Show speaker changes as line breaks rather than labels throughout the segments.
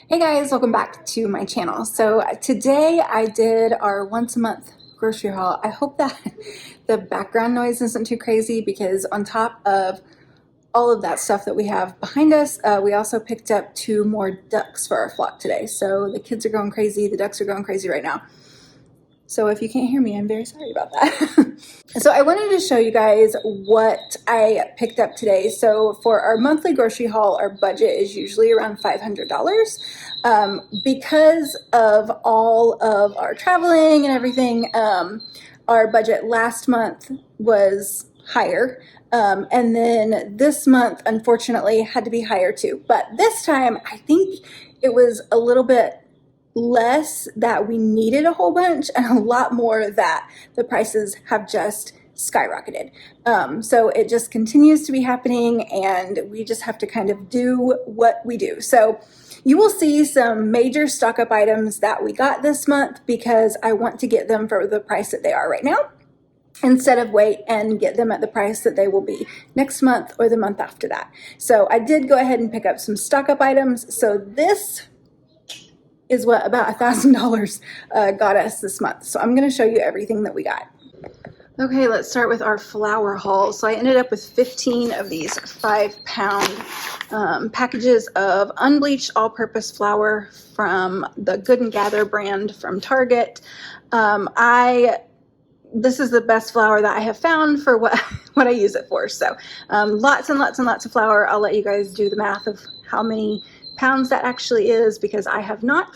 Hey guys, welcome back to my channel. So today I did our once a month grocery haul. I hope that the background noise isn't too crazy because on top of all of that stuff that we have behind us, we also picked up 2 more ducks for our flock today. So the kids are going crazy, the ducks are going crazy right now. So if you can't hear me, I'm very sorry about that. So I wanted to show you guys what I picked up today. So for our monthly grocery haul, our budget is usually around $500. Because of all of our traveling and everything, our budget last month was higher. And then this month, unfortunately, had to be higher too. But this time, I think it was a little bit less that we needed a whole bunch and a lot more that the prices have just skyrocketed. So it just continues to be happening and we just have to kind of do what we do. So you will see some major stock up items that we got this month because I want to get them for the price that they are right now, instead of wait and get them at the price that they will be next month or the month after that. So I did go ahead and pick up some stock up items. So this is what about $1,000 got us this month. So I'm going to show you everything that we got. Okay, let's start with our flour haul. So I ended up with 15 of these 5-pound packages of unbleached all-purpose flour from the Good and Gather brand from Target. This is the best flour that I have found for what I use it for. So lots and lots and lots of flour. I'll let you guys do the math of how many pounds that actually is because I have not,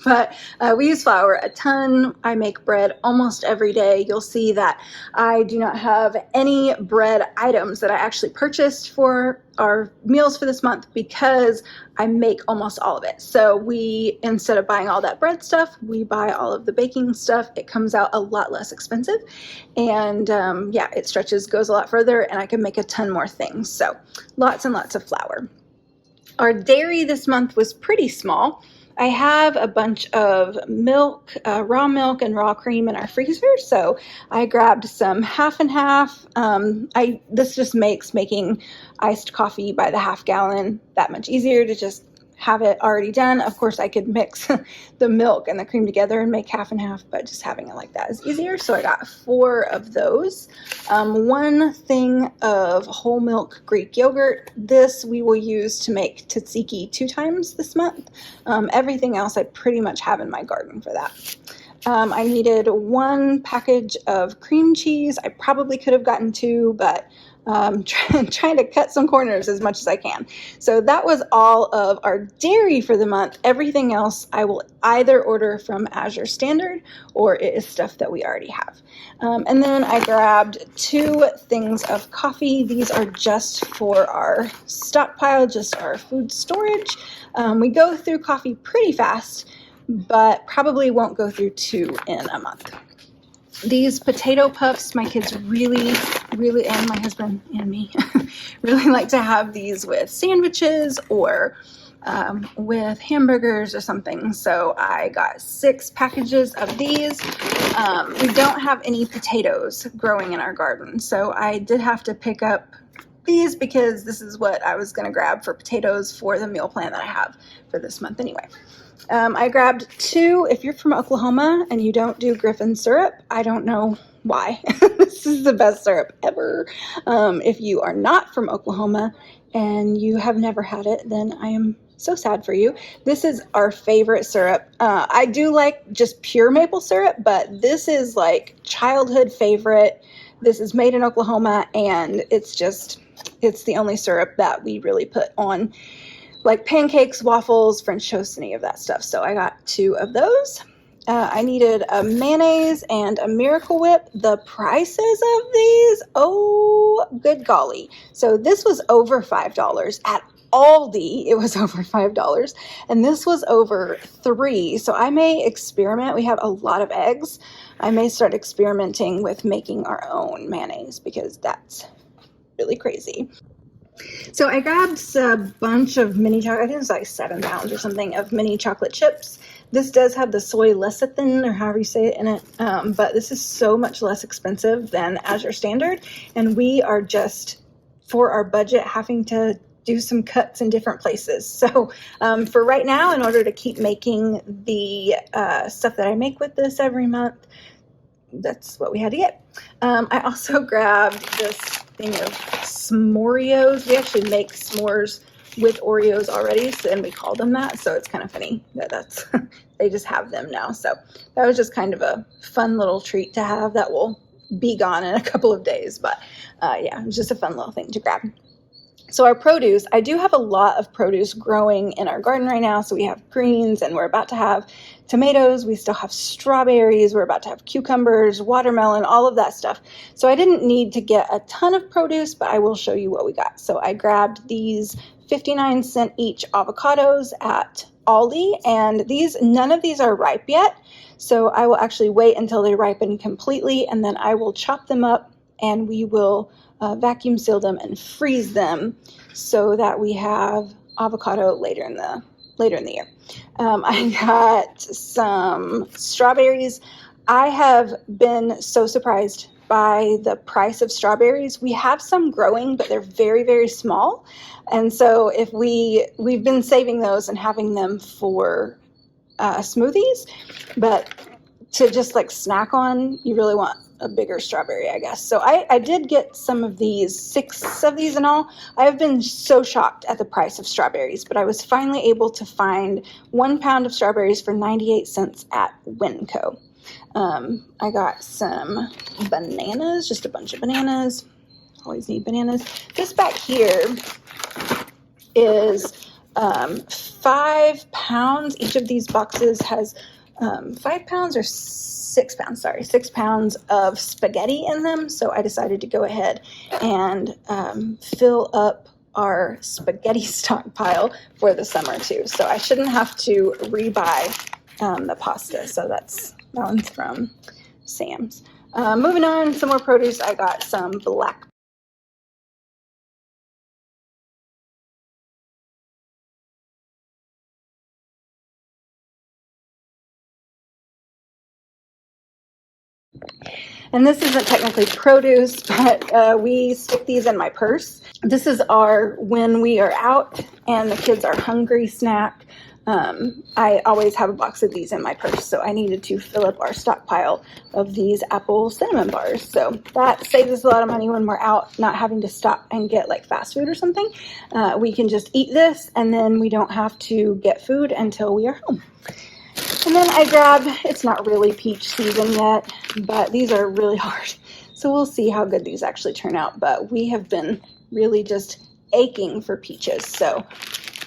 but we use flour a ton. I make bread almost every day. You'll see that I do not have any bread items that I actually purchased for our meals for this month because I make almost all of it. So we, instead of buying all that bread stuff, we buy all of the baking stuff. It comes out a lot less expensive and yeah, it goes a lot further and I can make a ton more things. So lots and lots of flour. Our dairy this month was pretty small. I have a bunch of milk, raw milk and raw cream in our freezer, so I grabbed some half and half. This just makes making iced coffee by the half gallon that much easier to just have it already done. Of course, I could mix the milk and the cream together and make half and half, but just having it like that is easier. So I got 4 of those. 1 thing of whole milk Greek yogurt. This we will use to make tzatziki 2 times this month. Everything else I pretty much have in my garden for that. I needed 1 package of cream cheese. I probably could have gotten 2, but trying to cut some corners as much as I can. So that was all of our dairy for the month. Everything else I will either order from Azure Standard or it is stuff that we already have. And then I grabbed 2 things of coffee. These are just for our stockpile, just our food storage. We go through coffee pretty fast, but probably won't go through 2 in a month. These potato puffs, my kids really, and my husband and me, really like to have these with sandwiches or with hamburgers or something. So I got 6 packages of these. We don't have any potatoes growing in our garden, so I did have to pick up these because this is what I was going to grab for potatoes for the meal plan that I have for this month anyway. I grabbed 2. If you're from Oklahoma and you don't do Griffin syrup, I don't know why. This is the best syrup ever. If you are not from Oklahoma and you have never had it, then I am so sad for you. This is our favorite syrup. I do like just pure maple syrup, but this is like childhood favorite. This is made in Oklahoma and it's the only syrup that we really put on like pancakes, waffles, French toast, any of that stuff. So I got 2 of those. I needed a mayonnaise and a Miracle Whip. The prices of these, oh, good golly. So this was over $5 at Aldi. It was over $5 and this was over $3. So I may experiment. We have a lot of eggs. I may start experimenting with making our own mayonnaise because that's really crazy. So I grabbed a bunch of mini chocolate, I think it's like 7 pounds or something of mini chocolate chips. This does have the soy lecithin or however you say it in it, but this is so much less expensive than Azure Standard. And we are just, for our budget, having to do some cuts in different places. So for right now, in order to keep making the stuff that I make with this every month, that's what we had to get. I also grabbed this thing of s'moreos. We actually make s'mores with Oreos already, and we call them that, so it's kind of funny that that's they just have them now. So that was just kind of a fun little treat to have that will be gone in a couple of days, but yeah, it was just a fun little thing to grab. So our produce, I do have a lot of produce growing in our garden right now. So we have greens, and we're about to have tomatoes. We still have strawberries. We're about to have cucumbers, watermelon, all of that stuff. So I didn't need to get a ton of produce, but I will show you what we got. So I grabbed these 59-cent each avocados at Aldi, and none of these are ripe yet. So I will actually wait until they ripen completely, and then I will chop them up, and we will vacuum seal them and freeze them so that we have avocado later in the year. I got some strawberries. I have been so surprised by the price of strawberries. We have some growing, but they're very, very small. And so if we've been saving those and having them for smoothies, but to just like snack on, you really want a bigger strawberry, I guess. So I did get some of these, 6 of these in all. I have been so shocked at the price of strawberries, but I was finally able to find 1 pound of strawberries for 98 cents at Winco. I got some bananas, just a bunch of bananas. Always need bananas. This back here is 5 pounds. Each of these boxes has 5 pounds or 6 pounds, sorry, 6 pounds of spaghetti in them. So I decided to go ahead and fill up our spaghetti stockpile for the summer too. So I shouldn't have to rebuy the pasta. So that one's from Sam's. Moving on, some more produce. I got some black and this isn't technically produce, but we stick these in my purse. This is our when we are out and the kids are hungry snack. I always have a box of these in my purse, so I needed to fill up our stockpile of these apple cinnamon bars. So that saves us a lot of money when we're out, not having to stop and get like fast food or something. We can just eat this, and then we don't have to get food until we are home. And then I grabbed, it's not really peach season yet, but these are really hard. So we'll see how good these actually turn out. But we have been really just aching for peaches. So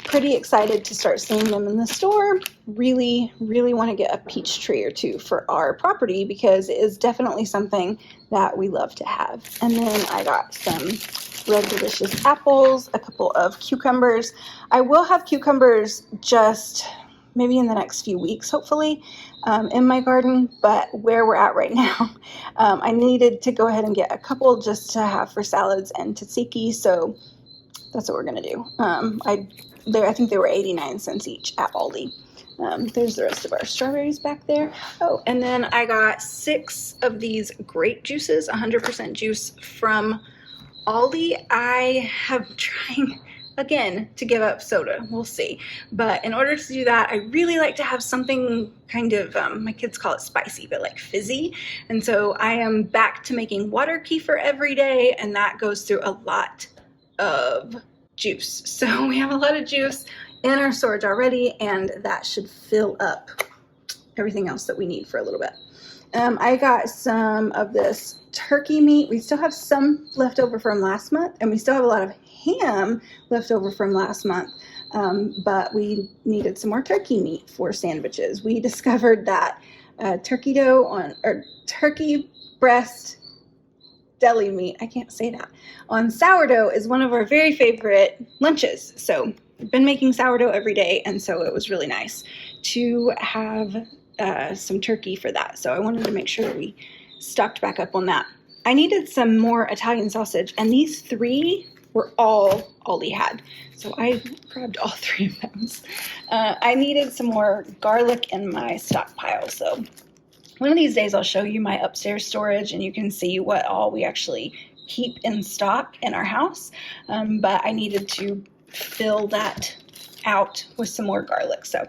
pretty excited to start seeing them in the store. Really, really want to get a peach tree or two for our property because it is definitely something that we love to have. And then I got some red delicious apples, a couple of cucumbers. I will have cucumbers just maybe in the next few weeks, hopefully, in my garden, but where we're at right now, I needed to go ahead and get a couple just to have for salads and tzatziki, so that's what we're going to do. I think they were 89 cents each at Aldi. There's the rest of our strawberries back there. Oh, and then I got 6 of these grape juices, 100% juice from Aldi. I have trying again to give up soda. We'll see. But in order to do that, I really like to have something kind of, my kids call it spicy, but like fizzy. And so I am back to making water kefir every day, and that goes through a lot of juice. So we have a lot of juice in our storage already, and that should fill up everything else that we need for a little bit. I got some of this turkey meat. We still have some left over from last month, and we still have a lot of ham left over from last month, but we needed some more turkey meat for sandwiches. We discovered that turkey breast deli meat, I can't say that, on sourdough is one of our very favorite lunches. So we've been making sourdough every day, and so it was really nice to have some turkey for that. So I wanted to make sure that we stocked back up on that. I needed some more Italian sausage, and these 3 were all Aldi had. So I grabbed all 3 of those. I needed some more garlic in my stockpile. So one of these days I'll show you my upstairs storage, and you can see what all we actually keep in stock in our house. But I needed to fill that out with some more garlic. So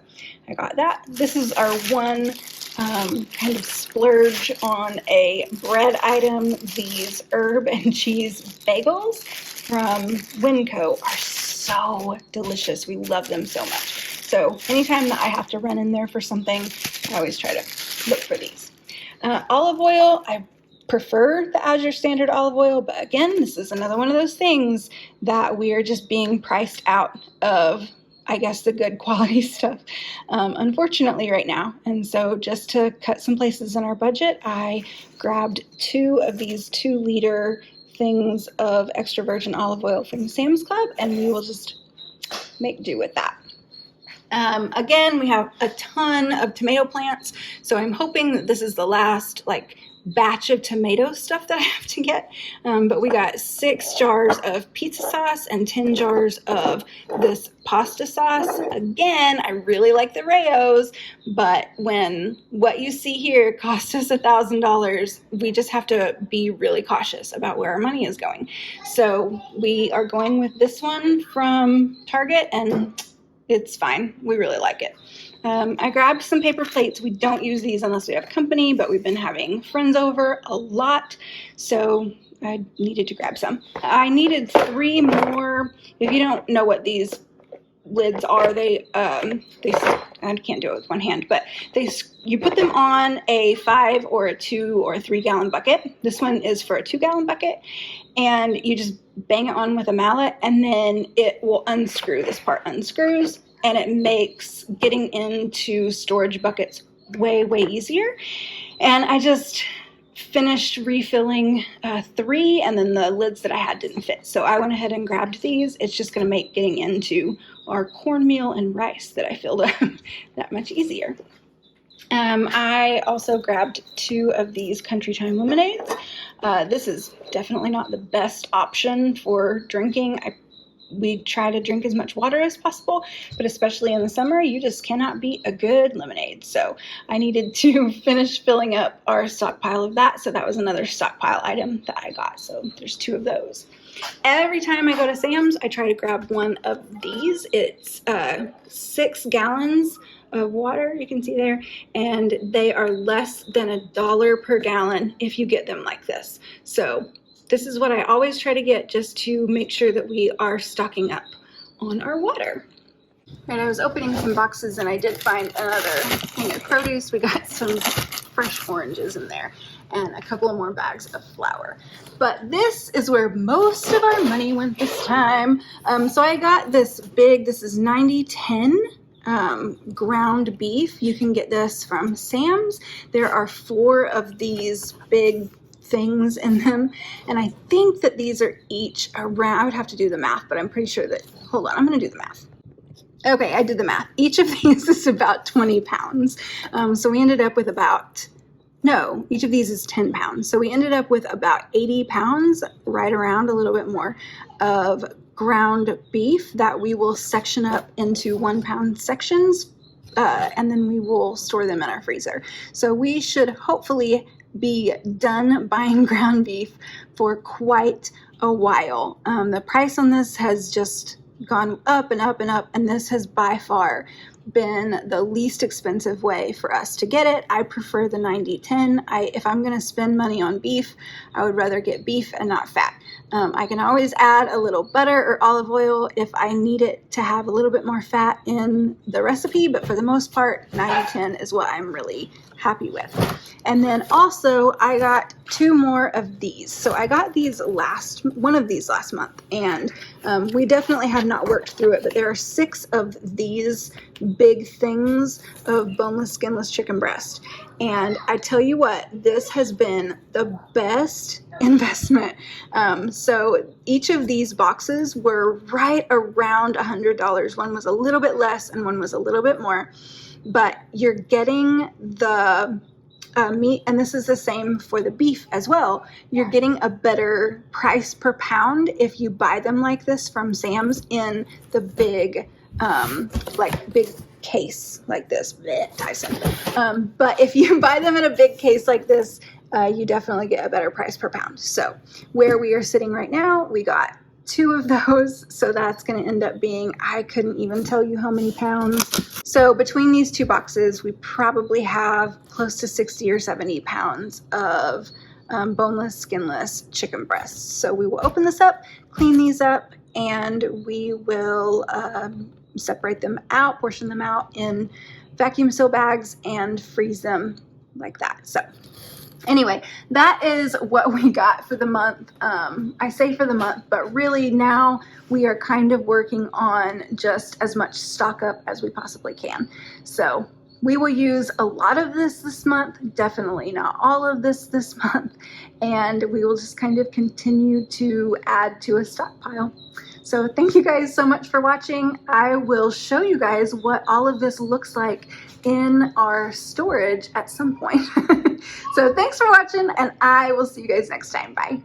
I got that. This is our one kind of splurge on a bread item. These herb and cheese bagels from Winco are so delicious. We love them so much. So anytime that I have to run in there for something, I always try to look for these. Olive oil, I prefer the Azure standard olive oil, but again, this is another one of those things that we are just being priced out of, I guess, the good quality stuff, unfortunately right now. And so just to cut some places in our budget, I grabbed 2 of these 2-liter things of extra virgin olive oil from Sam's Club, and we will just make do with that. Again, we have a ton of tomato plants, so I'm hoping that this is the last batch of tomato stuff that I have to get, but we got 6 jars of pizza sauce and 10 jars of this pasta sauce. Again, I really like the Rayos, but when what you see here cost us $1,000, we just have to be really cautious about where our money is going. So we are going with this one from Target, and it's fine. We really like it. I grabbed some paper plates. We don't use these unless we have company, but we've been having friends over a lot, so I needed to grab some. I needed 3 more. If you don't know what these lids are, they I can't do it with one hand, but you put them on a 5 or a 2 or a 3 gallon bucket. This one is for a 2 gallon bucket, and you just bang it on with a mallet, and then it will unscrew. This part unscrews, and it makes getting into storage buckets way, way easier. And I just finished refilling 3, and then the lids that I had didn't fit. So I went ahead and grabbed these. It's just gonna make getting into our cornmeal and rice that I filled up that much easier. I also grabbed 2 of these Country Time lemonades. This is definitely not the best option for drinking. We try to drink as much water as possible, but especially in the summer, you just cannot beat a good lemonade. So I needed to finish filling up our stockpile of that. So that was another stockpile item that I got. So there's 2 of those. Every time I go to Sam's, I try to grab one of these. It's 6 gallons of water, you can see there, and they are less than $1 per gallon if you get them like this. So this is what I always try to get, just to make sure that we are stocking up on our water. Right, I was opening some boxes and I did find another thing of produce. We got some fresh oranges in there and a couple of more bags of flour. But this is where most of our money went this time. So I got this is 90-10 ground beef. You can get this from Sam's. There are 4 of these big things in them, and I think that these are each around, I would have to do the math, but I'm pretty sure that, hold on, I'm gonna do the math. Okay, I did the math. Each of these is about 20 pounds. So we ended up with each of these is 10 pounds. So we ended up with about 80 pounds, right around, a little bit more, of ground beef that we will section up into 1-pound sections, and then we will store them in our freezer. So we should hopefully be done buying ground beef for quite a while. The price on this has just gone up and up and up, and this has by far been the least expensive way for us to get it. I prefer the 90-10. If I'm going to spend money on beef, I would rather get beef and not fat. I can always add a little butter or olive oil if I need it to have a little bit more fat in the recipe, but for the most part, 90-10 is what I'm really happy with. And then also I got 2 more of these. So I got one of these last month, and we definitely have not worked through it, but there are 6 of these big things of boneless, skinless chicken breast. And I tell you what, this has been the best investment. So each of these boxes were right around $100. One was a little bit less and one was a little bit more, but you're getting the meat, and this is the same for the beef as well. You're getting a better price per pound if you buy them like this from Sam's in the big, big case like this. Blech, Tyson. But if you buy them in a big case like this, you definitely get a better price per pound. So where we are sitting right now, we got 2 of those, so that's going to end up being, I couldn't even tell you how many pounds. So between these 2 boxes, we probably have close to 60 or 70 pounds of boneless, skinless chicken breasts. So we will open this up, clean these up, and we will separate them out, portion them out in vacuum seal bags and freeze them like that. So anyway, that is what we got for the month. I say for the month, but really now we are kind of working on just as much stock up as we possibly can. So we will use a lot of this month, definitely not all of this month, and we will just kind of continue to add to a stockpile. So thank you guys so much for watching. I will show you guys what all of this looks like in our storage at some point. So thanks for watching, and I will see you guys next time. Bye.